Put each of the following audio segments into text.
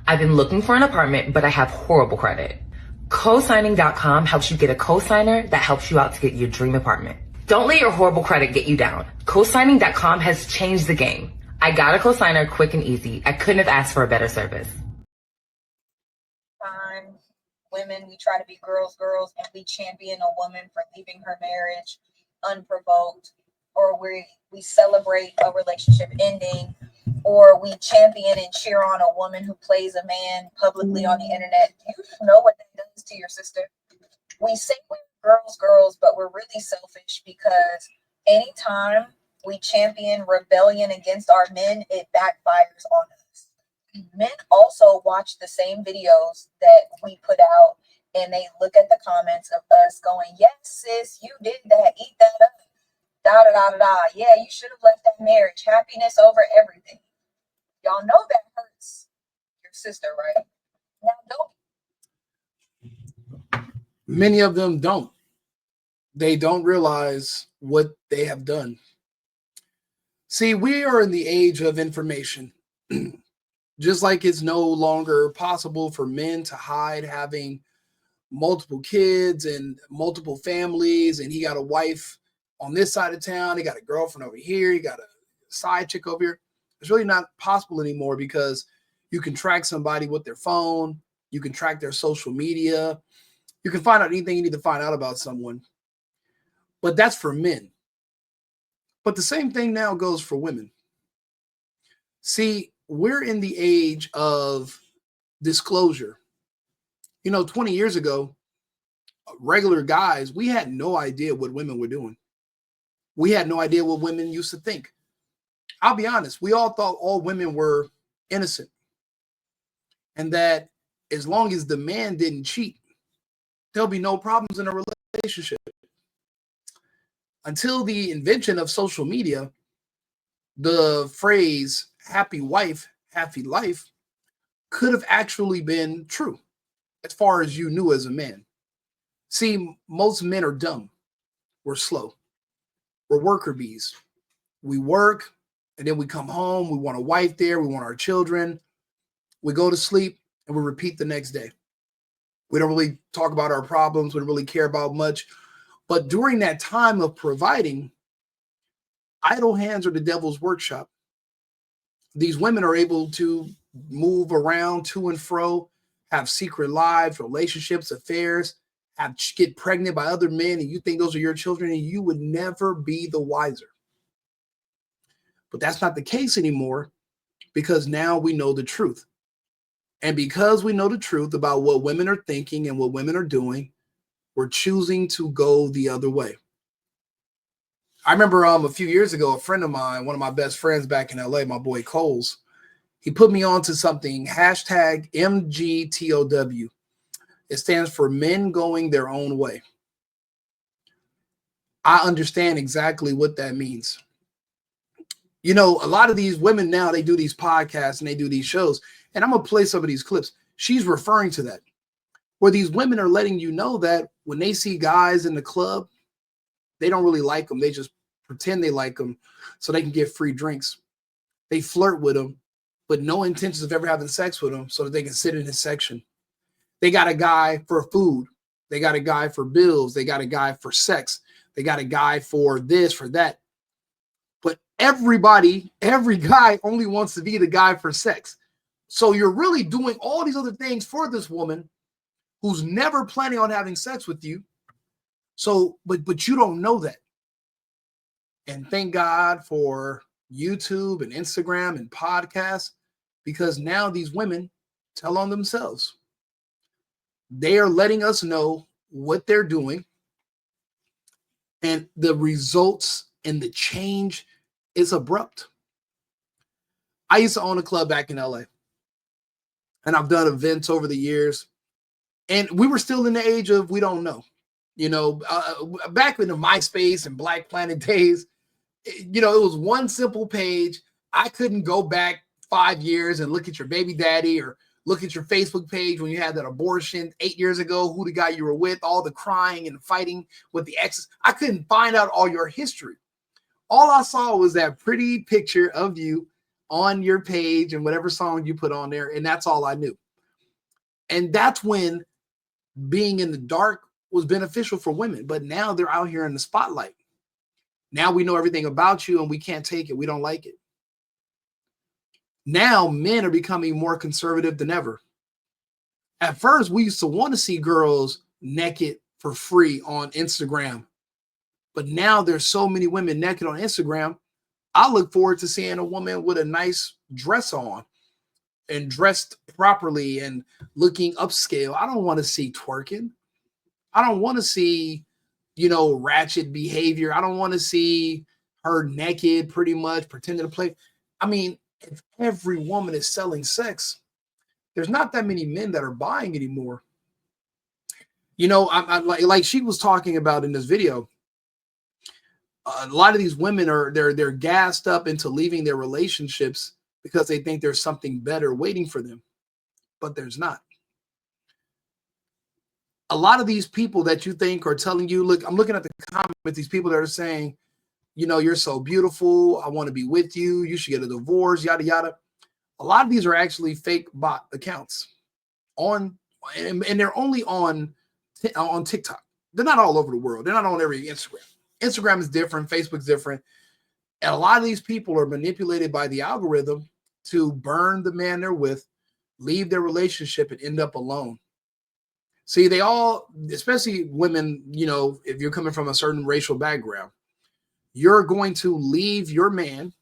I've been looking for an apartment, but I have horrible credit. Cosigning.com helps you get a cosigner that helps you out to get your dream apartment. Don't let your horrible credit get you down. Cosigning.com has changed the game. I got a cosigner quick and easy. I couldn't have asked for a better service. Women, we try to be girls, and we champion a woman for leaving her marriage unprovoked, or we celebrate a relationship ending, or we champion and cheer on a woman who plays a man publicly on the internet. You know what that does to your sister. We say we're girls, but we're really selfish, because anytime we champion rebellion against our men, it backfires on us. Men also watch the same videos that we put out, and they look at the comments of us going, yes, sis, you did that, eat that up, da da da da da. Yeah, you should have left that marriage. Happiness over everything. Y'all know that hurts your sister, right? Now, don't. Many of them don't. They don't realize what they have done. See, we are in the age of information. Just like it's no longer possible for men to hide having multiple kids and multiple families, and he got a wife on this side of town, he got a girlfriend over here, he got a side chick over here. It's really not possible anymore, because you can track somebody with their phone, you can track their social media, you can find out anything you need to find out about someone. But that's for men. But the same thing now goes for women. See, we're in the age of disclosure. 20 years ago, regular guys, we had no idea what women were doing. We had no idea what women used to think. I'll be honest, we all thought all women were innocent, and that as long as the man didn't cheat, there'll be no problems in a relationship. Until the invention of social media, the phrase happy wife, happy life could have actually been true as far as you knew as a man. See, most men are dumb. We're slow. We're worker bees. We work, and then we come home. We want a wife there. We want our children. We go to sleep, and we repeat the next day. We don't really talk about our problems. We don't really care about much. But during that time of providing, idle hands are the devil's workshop. These women are able to move around to and fro, have secret lives, relationships, affairs, get pregnant by other men, and you think those are your children, and you would never be the wiser. But that's not the case anymore, because now we know the truth. And because we know the truth about what women are thinking and what women are doing, we're choosing to go the other way. I remember a few years ago, a friend of mine, one of my best friends back in LA, my boy Coles, he put me on to something, hashtag MGTOW. It stands for men going their own way. I understand exactly what that means. A lot of these women now, they do these podcasts and they do these shows, and I'm going to play some of these clips. She's referring to that, where these women are letting you know that when they see guys in the club, they don't really like them. They just pretend they like them so they can get free drinks. They flirt with them, but no intentions of ever having sex with them so that they can sit in his section. They got a guy for food. They got a guy for bills. They got a guy for sex. They got a guy for this, for that. But every guy only wants to be the guy for sex. So you're really doing all these other things for this woman who's never planning on having sex with you. So, but you don't know that. And thank God for YouTube and Instagram and podcasts, because now these women tell on themselves. They are letting us know what they're doing, and the results and the change is abrupt. I used to own a club back in LA, and I've done events over the years, and we were still in the age of we don't know. Back in the MySpace and Black Planet days, it was one simple page. I couldn't go back 5 years and look at your baby daddy or look at your Facebook page when you had that abortion 8 years ago, who the guy you were with, all the crying and fighting with the exes. I couldn't find out all your history. All I saw was that pretty picture of you on your page and whatever song you put on there. And that's all I knew. And that's when being in the dark was beneficial for women. But now they're out here in the spotlight. Now we know everything about you and we can't take it. We don't like it. Now men are becoming more conservative than ever. At first, we used to want to see girls naked for free on Instagram. But now there's so many women naked on Instagram. I look forward to seeing a woman with a nice dress on and dressed properly and looking upscale. I don't want to see twerking. I don't want to see, ratchet behavior. I don't want to see her naked, pretty much pretending to play. I mean, if every woman is selling sex, there's not that many men that are buying anymore. I like she was talking about in this video. A lot of these women they're gassed up into leaving their relationships because they think there's something better waiting for them, but there's not. A lot of these people that you think are telling you, look, I'm looking at the comments, these people that are saying, you're so beautiful. I want to be with you. You should get a divorce, yada, yada. A lot of these are actually fake bot accounts and they're only on TikTok. They're not all over the world. They're not on every Instagram. Instagram is different. Facebook's different. And a lot of these people are manipulated by the algorithm to burn the man they're with, leave their relationship, and end up alone. See, they all, especially women, if you're coming from a certain racial background, you're going to leave your man.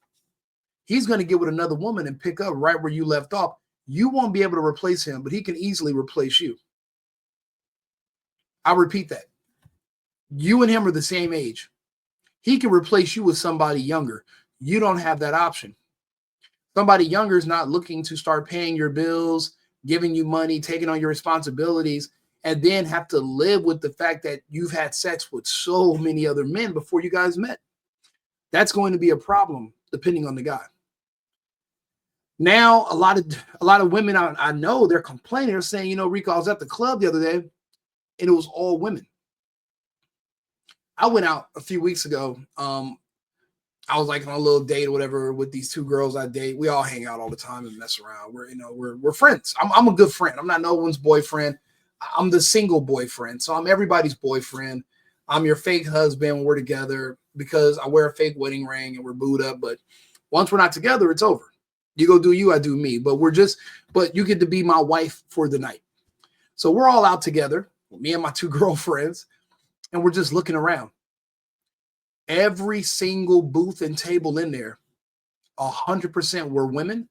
He's going to get with another woman and pick up right where you left off. You won't be able to replace him, but he can easily replace you. I'll repeat that. You and him are the same age. He can replace you with somebody younger. You don't have that option. Somebody younger is not looking to start paying your bills, giving you money, taking on your responsibilities, and then have to live with the fact that you've had sex with so many other men before you guys met. That's going to be a problem depending on the guy. Now, a lot of women I know, they're complaining. They're saying, Rico, I was at the club the other day and it was all women. I went out a few weeks ago. I was like on a little date or whatever with these two girls I date. We all hang out all the time and mess around. We're friends. I'm a good friend. I'm not no one's boyfriend. I'm the single boyfriend. So I'm everybody's boyfriend. I'm your fake husband when we're together because I wear a fake wedding ring and we're booed up. But once we're not together, it's over. You go do you, I do me. But you get to be my wife for the night. So we're all out together, me and my two girlfriends, and we're just looking around. Every single booth and table in there, 100% were women.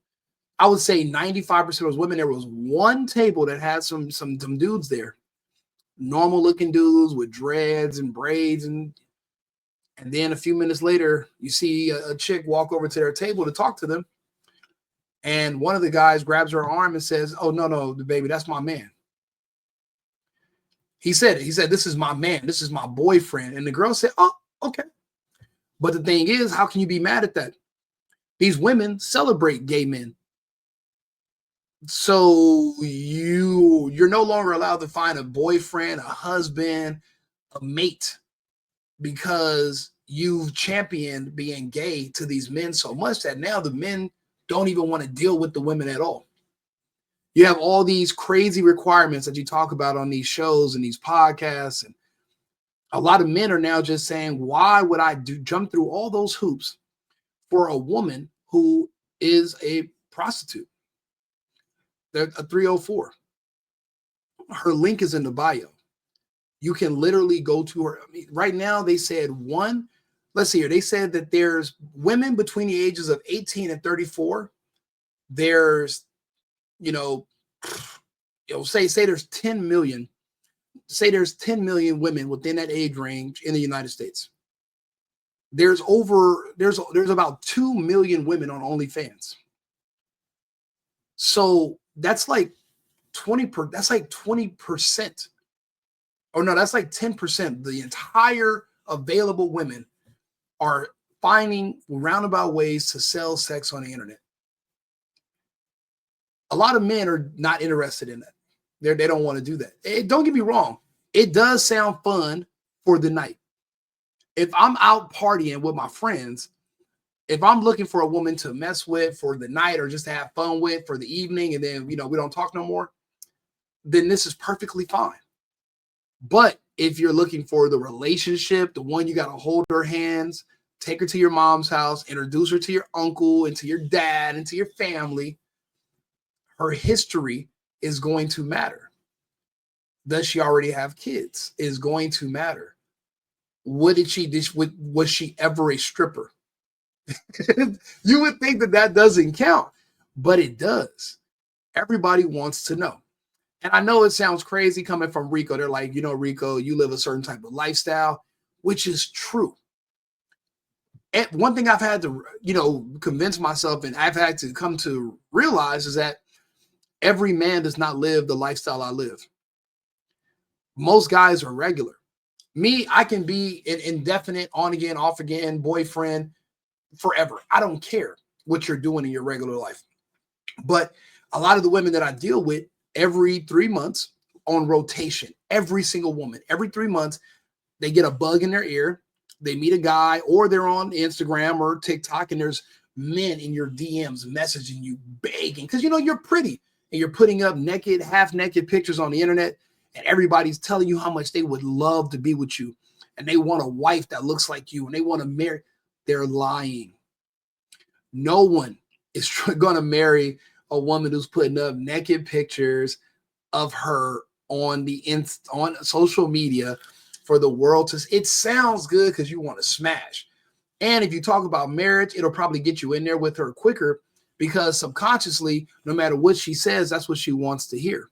I would say 95% was women. There was one table that had some dudes there, normal looking dudes with dreads and braids, and then a few minutes later, you see a chick walk over to their table to talk to them, and one of the guys grabs her arm and says, "Oh no, baby, that's my man." He said, "This is my man. This is my boyfriend." And the girl said, "Oh, okay." But the thing is, how can you be mad at that? These women celebrate gay men. So you're no longer allowed to find a boyfriend, a husband, a mate, because you've championed being gay to these men so much that now the men don't even want to deal with the women at all. You have all these crazy requirements that you talk about on these shows and these podcasts, and a lot of men are now just saying, why would I jump through all those hoops for a woman who is a prostitute? They're a 304. Her link is in the bio. You can literally go to her. I mean, right now, they said let's see here. They said that there's women between the ages of 18 and 34. There's, say there's 10 million. Say there's 10 million women within that age range in the United States. There's about 2 million women on OnlyFans. So that's like 20%. Or no, that's like 10%. The entire available women are finding roundabout ways to sell sex on the internet. A lot of men are not interested in that. They don't want to do that. Don't get me wrong. It does sound fun for the night. If I'm out partying with my friends, If I'm looking for a woman to mess with for the night or just to have fun with for the evening, and then, we don't talk no more, then this is perfectly fine. But if you're looking for the relationship, the one you got to hold her hands, take her to your mom's house, introduce her to your uncle and to your dad and to your family, her history is going to matter. Does she already have kids? Is going to matter. Was she ever a stripper? You would think that doesn't count, but it does. Everybody wants to know. And I know it sounds crazy coming from Rico. They're like, Rico, you live a certain type of lifestyle, which is true. And one thing I've had to, convince myself, and I've had to come to realize, is that every man does not live the lifestyle I live. Most guys are regular. Me, I can be an indefinite, on again, off again boyfriend forever. I don't care what you're doing in your regular life. But a lot of the women that I deal with, every 3 months on rotation, every single woman, every 3 months, they get a bug in their ear. They meet a guy, or they're on Instagram or TikTok, and there's men in your DMs messaging you, begging, because you're pretty and you're putting up naked, half-naked pictures on the internet, and everybody's telling you how much they would love to be with you, and they want a wife that looks like you, and they want to marry. They're lying. No one is going to marry a woman who's putting up naked pictures of her on social media for the world to. It sounds good because you want to smash. And if you talk about marriage, it'll probably get you in there with her quicker, because subconsciously, no matter what she says, that's what she wants to hear.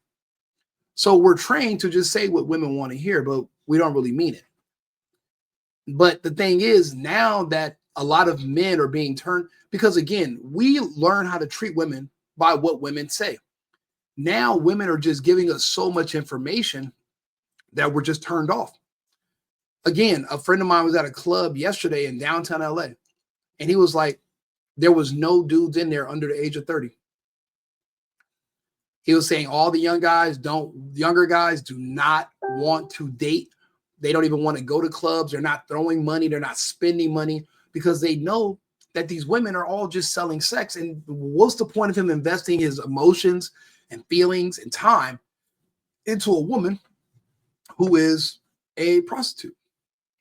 So we're trained to just say what women want to hear, but we don't really mean it. But the thing is, now that a lot of men are being turned, because again, we learn how to treat women by what women say. Now women are just giving us so much information that we're just turned off. Again, a friend of mine was at a club yesterday in downtown LA, and he was like, there was no dudes in there under the age of 30. He was saying all the younger guys do not want to date. They don't even want to go to clubs. They're not throwing money. They're not spending money, because they know that these women are all just selling sex. And what's the point of him investing his emotions and feelings and time into a woman who is a prostitute?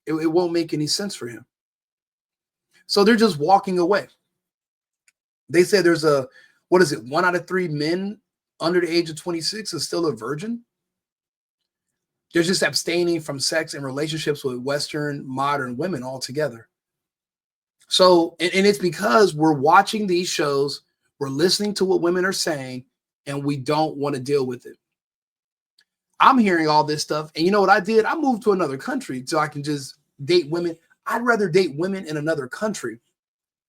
It won't make any sense for him. So they're just walking away. They say there's 1 out of 3 men under the age of 26 is still a virgin. They're just abstaining from sex and relationships with Western modern women altogether. So, and it's because we're watching these shows, we're listening to what women are saying, and we don't want to deal with it. I'm hearing all this stuff, and you know what I did? I moved to another country so I can just date women. I'd rather date women in another country,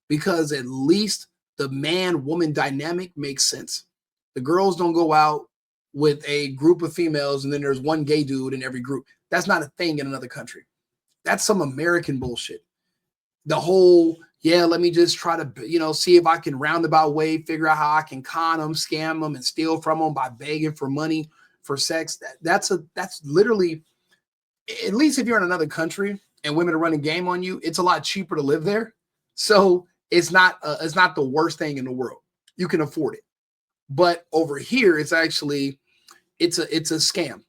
because at least the man-woman dynamic makes sense. The girls don't go out with a group of females and then there's one gay dude in every group. That's not a thing in another country. That's some American bullshit. The whole, let me just try to, see if I can roundabout way figure out how I can con them, scam them, and steal from them by begging for money for sex. That's literally, at least if you're in another country and women are running game on you, it's a lot cheaper to live there. So it's not the worst thing in the world. You can afford it. But over here, it's actually, it's a scam.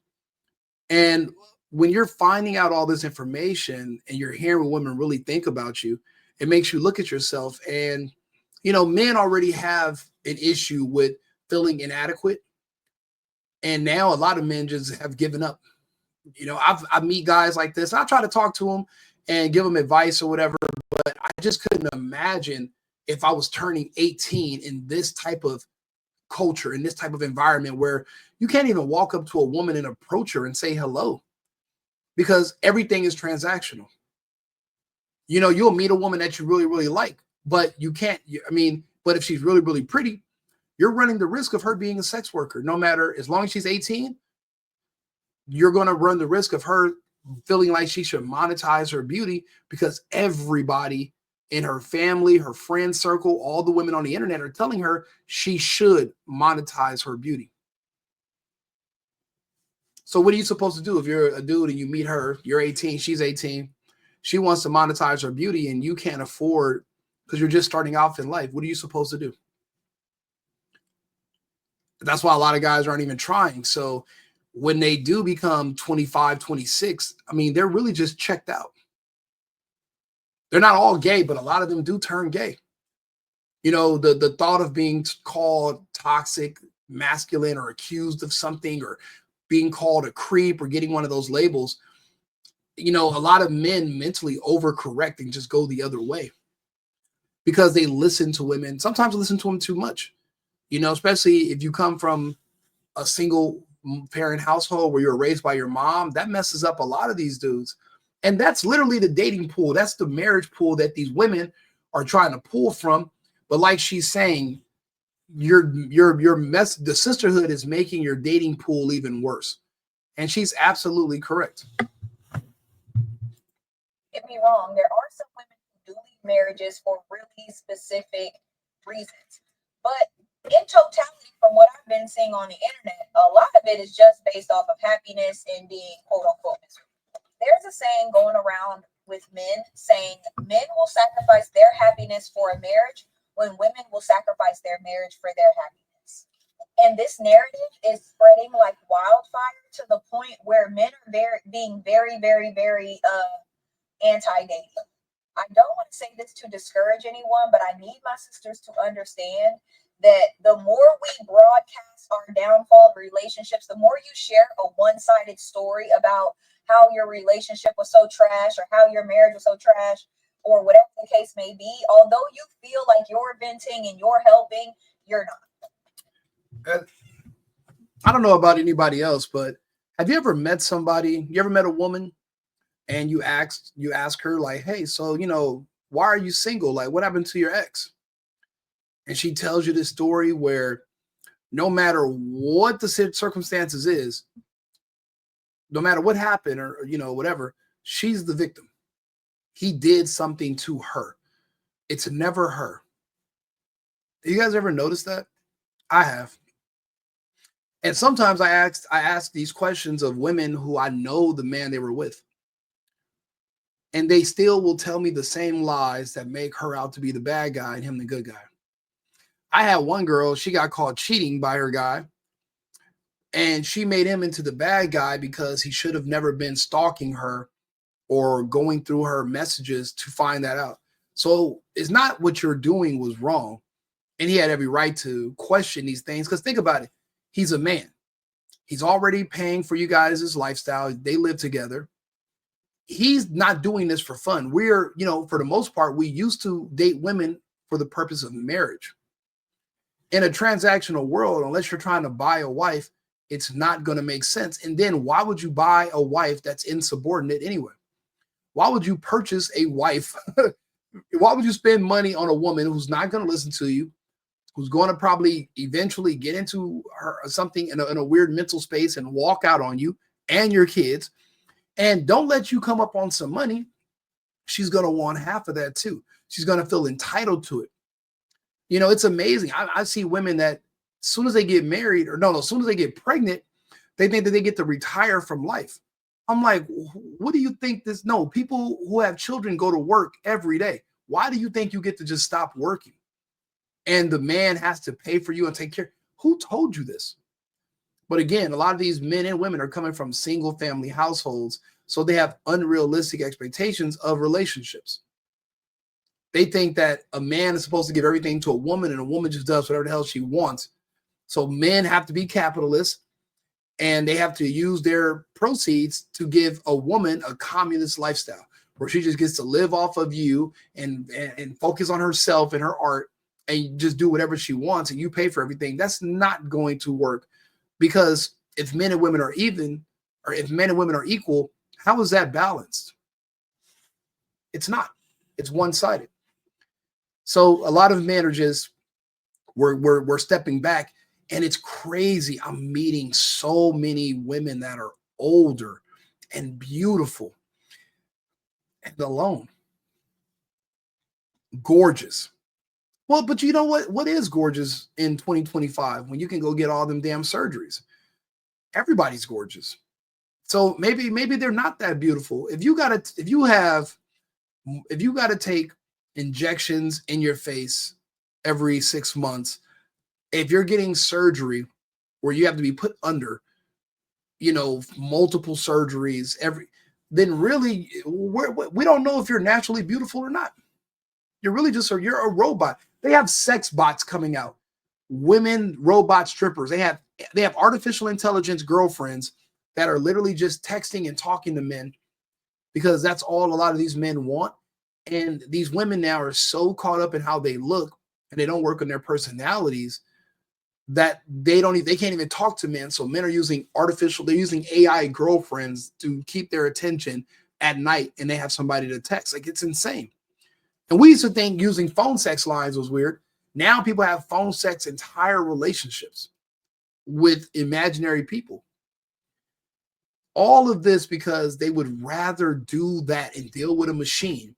And when you're finding out all this information and you're hearing what women really think about you, it makes you look at yourself. And, men already have an issue with feeling inadequate. And now a lot of men just have given up. I meet guys like this. I try to talk to them and give them advice or whatever, but I just couldn't imagine if I was turning 18 in this type of culture, in this type of environment where you can't even walk up to a woman and approach her and say hello, because everything is transactional. You'll meet a woman that you really, really like, but you can't, but if she's really, really pretty, you're running the risk of her being a sex worker. No matter, as long as she's 18, you're going to run the risk of her feeling like she should monetize her beauty, because everybody in her family, her friend circle, all the women on the internet are telling her she should monetize her beauty. So what are you supposed to do if you're a dude and you meet her, you're 18, she's 18, she wants to monetize her beauty, and you can't afford because you're just starting off in life. What are you supposed to do? That's why a lot of guys aren't even trying. So when they do become 25, 26, I mean, they're really just checked out. They're not all gay, but a lot of them do turn gay. You know, the thought of being called toxic, masculine, or accused of something, or being called a creep, or getting one of those labels, you know, a lot of men mentally overcorrect and just go the other way because they listen to women. Sometimes listen to them too much, you know, especially if you come from a single parent household where you're raised by your mom. That messes up a lot of these dudes. And that's literally the dating pool. That's the marriage pool that these women are trying to pull from. But like she's saying, the sisterhood is making your dating pool even worse. And she's absolutely correct. Get me wrong, there are some women who do leave marriages for really specific reasons. But in totality, from what I've been seeing on the internet, a lot of it is just based off of happiness and being quote unquote miserable. There's a saying going around with men saying men will sacrifice their happiness for a marriage when women will sacrifice their marriage for their happiness. And this narrative is spreading like wildfire to the point where men are being very, very, very anti-dating. I don't want to say this to discourage anyone, but I need my sisters to understand that the more we broadcast our downfall of relationships, the more you share a one-sided story about how your relationship was so trash or how your marriage was so trash or whatever the case may be, although you feel like you're venting and you're helping, you're not. I don't know about anybody else, but have you ever met somebody, you ever met a woman and you ask her like, hey, so, you know, why are you single? Like, what happened to your ex? And she tells you this story where no matter what the circumstances is, no matter what happened or, you know, whatever, she's the victim. He did something to her. It's never her. You guys ever notice that? I have. And sometimes I ask these questions of women who I know the man they were with. And they still will tell me the same lies that make her out to be the bad guy and him the good guy. I had one girl, she got caught cheating by her guy. And she made him into the bad guy because he should have never been stalking her or going through her messages to find that out. So it's not what you're doing was wrong. And he had every right to question these things. Because think about it. He's a man. He's already paying for you guys' his lifestyle. They live together. He's not doing this for fun. We're, you know, for the most part, we used to date women for the purpose of marriage. In a transactional world, unless you're trying to buy a wife, it's not going to make sense. And then why would you buy a wife that's insubordinate anyway? Why would you purchase a wife? Why would you spend money on a woman who's not going to listen to you, who's going to probably eventually get into her something in a weird mental space and walk out on you and your kids, and don't let you come up on some money? She's going to want half of that too. She's going to feel entitled to it. You know, it's amazing. I see women that as soon as they get married, or as soon as they get pregnant, they think that they get to retire from life. I'm like, what do you think this? No, people who have children go to work every day. Why do you think you get to just stop working? And the man has to pay for you and take care. Who told you this? But again, a lot of these men and women are coming from single family households, so they have unrealistic expectations of relationships. They think that a man is supposed to give everything to a woman and a woman just does whatever the hell she wants. So men have to be capitalists and they have to use their proceeds to give a woman a communist lifestyle where she just gets to live off of you and focus on herself and her art and just do whatever she wants and you pay for everything. That's not going to work, because if men and women are even, or if men and women are equal, how is that balanced? It's not. It's one-sided. So a lot of men are just, we're stepping back, and it's crazy. I'm meeting so many women that are older and beautiful and alone. Gorgeous. Well, but you know what? What is gorgeous in 2025 when you can go get all them damn surgeries? Everybody's gorgeous. So maybe they're not that beautiful. If you gotta take injections in your face every 6 months, if you're getting surgery where you have to be put under, multiple surgeries then really we don't know if you're naturally beautiful or not. You're really you're a robot. They have sex bots coming out, women robot strippers. They have artificial intelligence girlfriends that are literally just texting and talking to men because that's all a lot of these men want. And these women now are so caught up in how they look and they don't work on their personalities that they can't even talk to men. So men are using they're using AI girlfriends to keep their attention at night, and they have somebody to text. Like, it's insane. And we used to think using phone sex lines was weird. Now people have phone sex entire relationships with imaginary people. All of this because they would rather do that and deal with a machine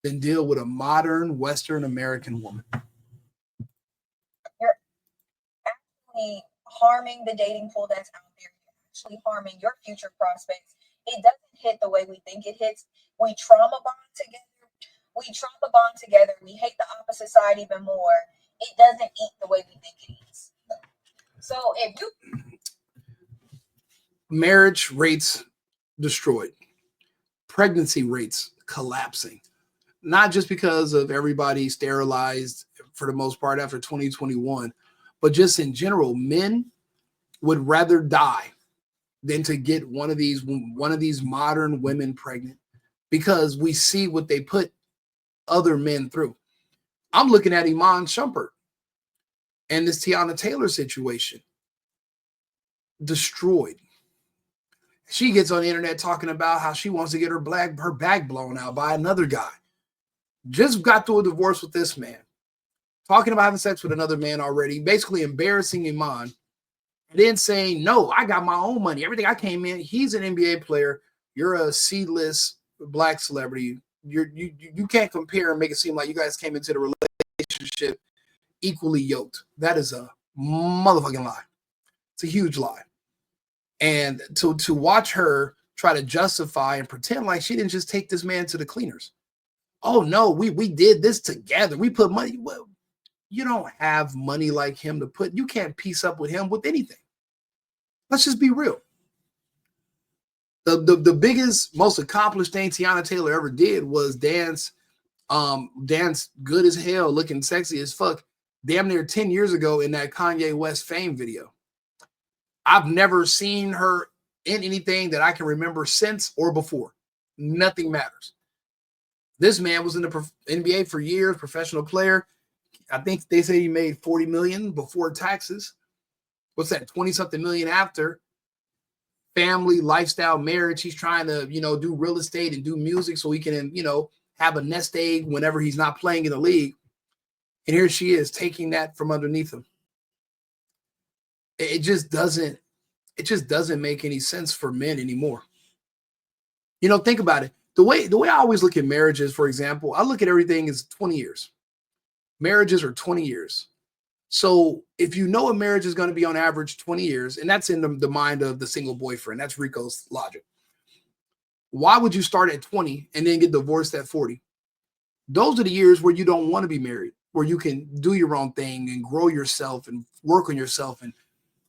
than deal with a modern Western American woman. You're actually harming the dating pool that's out there. You're actually harming your future prospects. It doesn't hit the way we think it hits. We trauma bond together. We hate the opposite side even more. It doesn't eat the way we think it eats. So if you marriage rates destroyed, pregnancy rates collapsing, not just because of everybody sterilized for the most part after 2021, but just in general, men would rather die than to get one of these modern women pregnant because we see what they put other men through. I'm looking at Iman Shumpert and this Tiana Taylor situation. Destroyed. She gets on the internet talking about how she wants to get her back blown out by another guy. Just got through a divorce with this man. Talking about having sex with another man already, basically embarrassing Iman. And then saying, no, I got my own money. Everything I came in, he's an NBA player. You're a C-list black celebrity. You can't compare and make it seem like you guys came into the relationship equally yoked. That is a motherfucking lie. It's a huge lie. And to watch her try to justify and pretend like she didn't just take this man to the cleaners. Oh no, we did this together. We put money. Well, you don't have money like him to put. You can't piece up with him with anything. Let's just be real. The biggest, most accomplished thing Tiana Taylor ever did was dance good as hell, looking sexy as fuck, damn near 10 years ago in that Kanye West Fame video. I've never seen her in anything that I can remember since or before. Nothing matters. This man was in the NBA for years, professional player. I think they say he made $40 million before taxes. What's that? 20-something million after. Family, lifestyle, marriage. He's trying to, do real estate and do music so he can, have a nest egg whenever he's not playing in the league. And here she is taking that from underneath him. It just doesn't make any sense for men anymore. Think about it. The way I always look at marriages, for example, I look at everything as 20 years. Marriages are 20 years. So if you know a marriage is going to be on average 20 years, and that's in the mind of the single boyfriend, that's Rico's logic. Why would you start at 20 and then get divorced at 40? Those are the years where you don't want to be married, where you can do your own thing and grow yourself and work on yourself and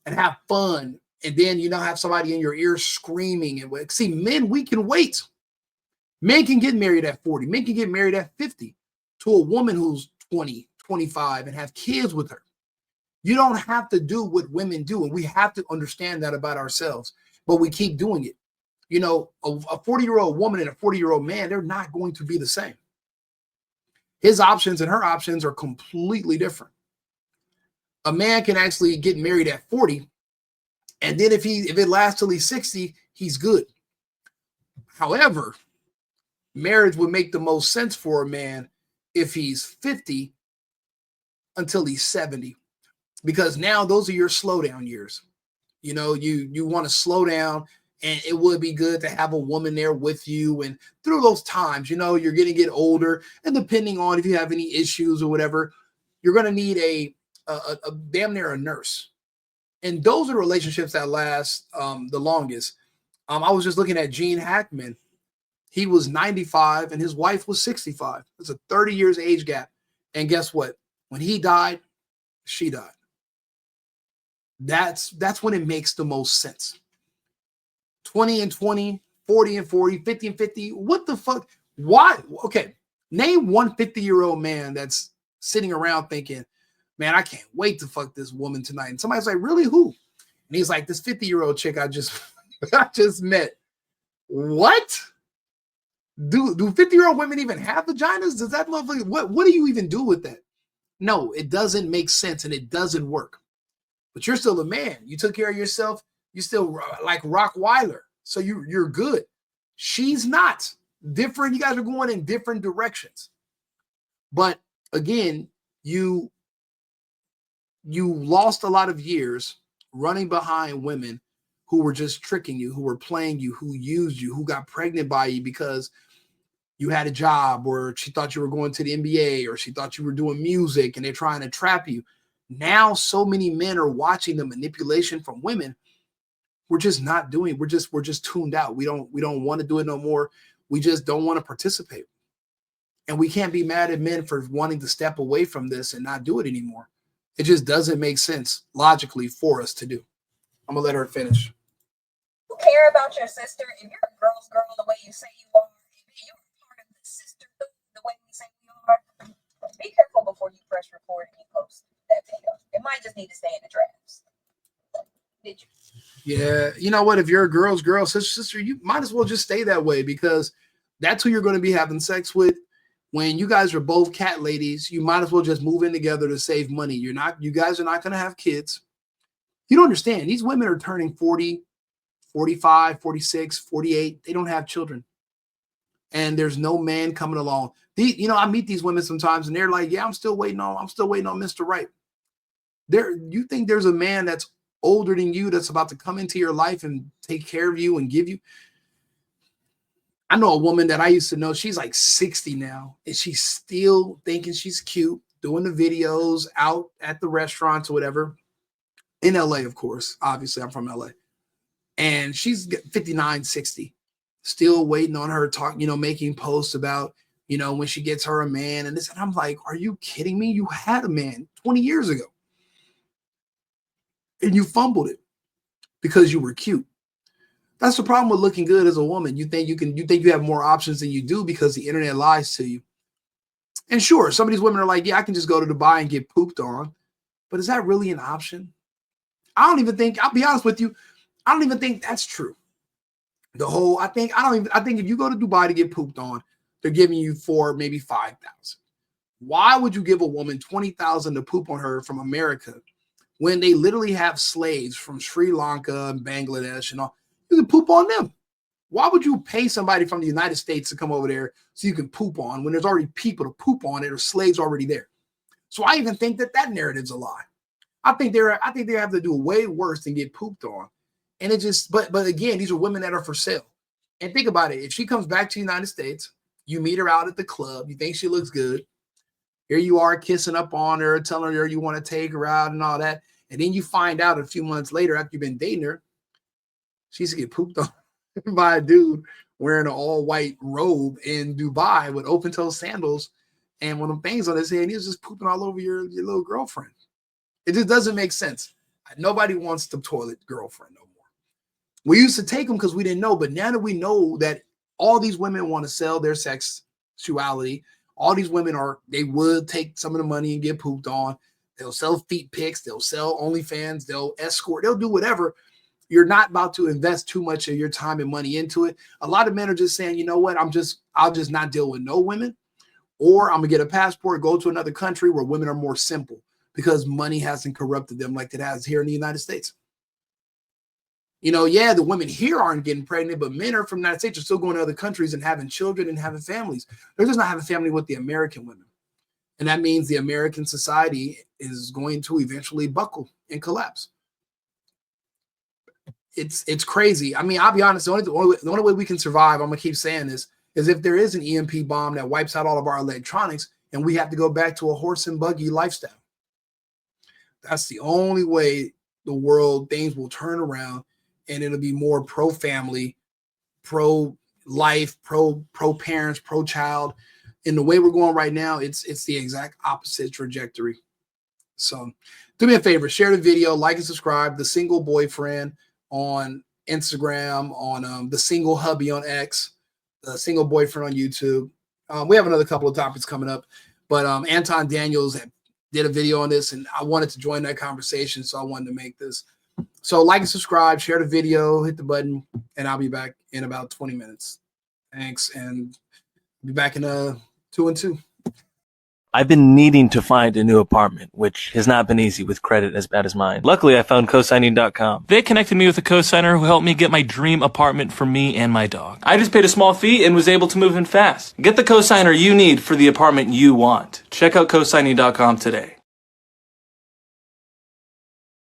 have fun. And then have somebody in your ear screaming. And see, men, we can wait. Men can get married at 40. Men can get married at 50 to a woman who's 20, 25 and have kids with her. You don't have to do what women do. And we have to understand that about ourselves. But we keep doing it. A 40-year-old woman and a 40-year-old man, they're not going to be the same. His options and her options are completely different. A man can actually get married at 40. And then if it lasts till he's 60, he's good. However, marriage would make the most sense for a man if he's 50 until he's 70, because now those are your slow down years. You want to slow down, and it would be good to have a woman there with you. And through those times, you're going to get older, and depending on if you have any issues or whatever, you're going to need a damn near a nurse. And those are relationships that last the longest. I was just looking at Gene Hackman. He was 95 and his wife was 65. It's a 30 years age gap. And guess what? When he died, she died. That's when it makes the most sense. 20 and 20, 40 and 40, 50 and 50. What the fuck? Why? Okay. Name one 50-year-old man that's sitting around thinking, man, I can't wait to fuck this woman tonight. And somebody's like, really, who? And he's like, this 50-year-old chick I just met. What? Do 50-year-old women even have vaginas? Does that motherfucker, what do you even do with that? No, it doesn't make sense and it doesn't work. But you're still a man. You took care of yourself. You still like Rockweiler. So you're good. She's not. Different. You guys are going in different directions. But again, you lost a lot of years running behind women who were just tricking you, who were playing you, who used you, who got pregnant by you because you had a job, or she thought you were going to the NBA, or she thought you were doing music and they're trying to trap you. Now so many men are watching the manipulation from women. We're just not doing. We're just tuned out. We don't want to do it no more. We just don't want to participate. And we can't be mad at men for wanting to step away from this and not do it anymore. It just doesn't make sense logically for us to do. I'm gonna let her finish. You care about your sister. If you're a girl's girl the way you say you are, if you're part of the sister the way we say we are, be careful before you press record and you post that video. It might just need to stay in the drafts. Did you? Yeah, you know what? If you're a girl's girl, sister, you might as well just stay that way, because that's who you're going to be having sex with. When you guys are both cat ladies, you might as well just move in together to save money. You guys are not going to have kids. You don't understand. These women are turning 40, 45, 46, 48. They don't have children. And there's no man coming along. I meet these women sometimes and they're like, yeah, I'm still waiting on Mr. Right. You think there's a man that's older than you that's about to come into your life and take care of you and give you? I know a woman that I used to know. She's like 60 now, and she's still thinking she's cute, doing the videos out at the restaurants or whatever. In LA, of course. Obviously, I'm from LA. And she's 59, 60. Still waiting on her talk, making posts about, when she gets her a man and this. And I'm like, are you kidding me? You had a man 20 years ago. And you fumbled it because you were cute. That's the problem with looking good as a woman. You think you have more options than you do because the internet lies to you. And sure, some of these women are like, yeah, I can just go to Dubai and get pooped on. But is that really an option? I'll be honest with you, I don't even think that's true. I think if you go to Dubai to get pooped on, they're giving you maybe 5,000. Why would you give a woman 20,000 to poop on her from America when they literally have slaves from Sri Lanka and Bangladesh and all? You can poop on them. Why would you pay somebody from the United States to come over there so you can poop on when there's already people to poop on it or slaves already there? So I even think that narrative's a lie. I think they have to do way worse than get pooped on. And it just, but again, these are women that are for sale. And think about it. If she comes back to the United States, you meet her out at the club, you think she looks good. Here you are kissing up on her, telling her you want to take her out and all that. And then you find out a few months later after you've been dating her, she used to get pooped on by a dude wearing an all-white robe in Dubai with open-toe sandals and one of them things on his head. And he was just pooping all over your little girlfriend. It just doesn't make sense. Nobody wants the toilet girlfriend no more. We used to take them because we didn't know, but now that we know that all these women want to sell their sexuality, all these women they would take some of the money and get pooped on. They'll sell feet pics. They'll sell OnlyFans. They'll escort. They'll do whatever. You're not about to invest too much of your time and money into it. A lot of men are just saying, you know what? I'll just not deal with no women, or I'm gonna get a passport, go to another country where women are more simple because money hasn't corrupted them like it has here in the United States. Yeah, the women here aren't getting pregnant, but men are from the United States are still going to other countries and having children and having families. They're just not having family with the American women. And that means the American society is going to eventually buckle and collapse. It's crazy. I mean, I'll be honest, the only way we can survive, I'm going to keep saying this, is if there is an EMP bomb that wipes out all of our electronics and we have to go back to a horse and buggy lifestyle. That's the only way things will turn around and it'll be more pro-family, pro, life, pro parents, pro child. In the way we're going right now, it's the exact opposite trajectory. So do me a favor, share the video, like and subscribe. The Single Boyfriend on Instagram, on the Single Hubby on X, the Single Boyfriend on YouTube. We have another couple of topics coming up, but Anton Daniels did a video on this, and I wanted to join that conversation, so I wanted to make this. So like and subscribe, share the video, hit the button, and I'll be back in about 20 minutes. Thanks, and be back in 2 and 2. I've been needing to find a new apartment, which has not been easy with credit as bad as mine. Luckily, I found cosigning.com. They connected me with a cosigner who helped me get my dream apartment for me and my dog. I just paid a small fee and was able to move in fast. Get the cosigner you need for the apartment you want. Check out cosigning.com today.